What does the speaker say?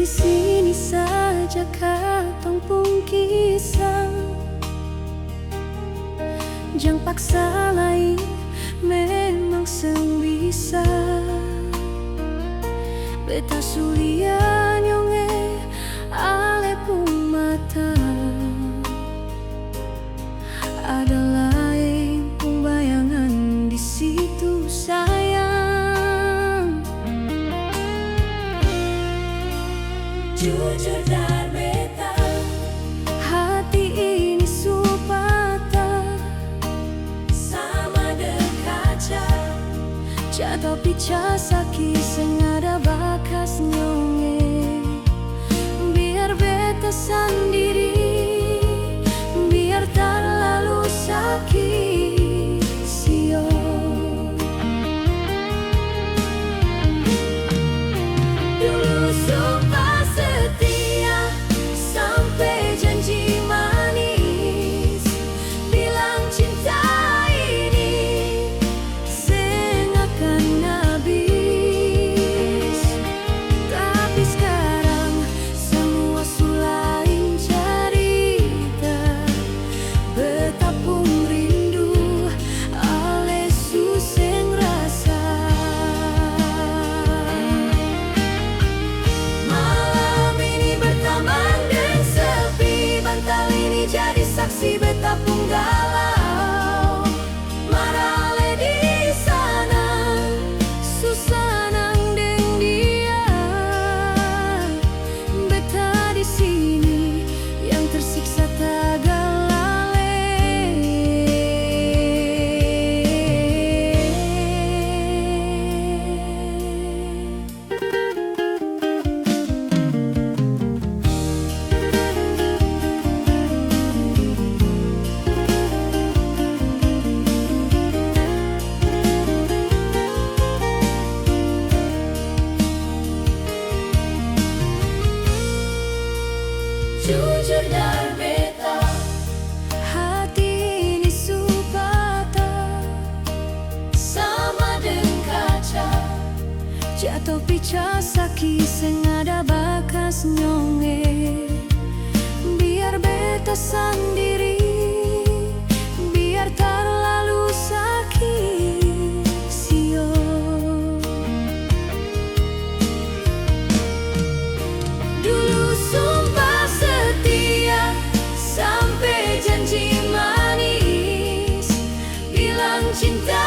di sini saja katong pung kisah. Jang paksa lain memang seng bisa. Beta sulian yonge ale pung mata. Ada lain pung bayangan di situ sayang. Jujur dan beta, hati ini supata sama dengan kaca. Jatuh pica sakit seng ada bakas nyonge. Biar beta sendiri, biar terlalu sakit sio. Dulu sumpah setia sampai janji manis, bilang cinta ini seng akan habis. Tapi sekarang semua sulain cerita. Betapun rindu ale suseng rasa. Malam ini bertaman dan sepi, bantal ini jadi saksi betapun galau. Marah ale di sana, susah nang deng dia. Beta di sini yang tersiksa tagalale. Jujur dan beta, hati ini supata sama dengan kaca. Jatuh pica sakit seng ada bakas nyonge. Biar beta sendiri, biar terlalu sakit sio. Dulu sumpah setia sampai janji manis, bilang cinta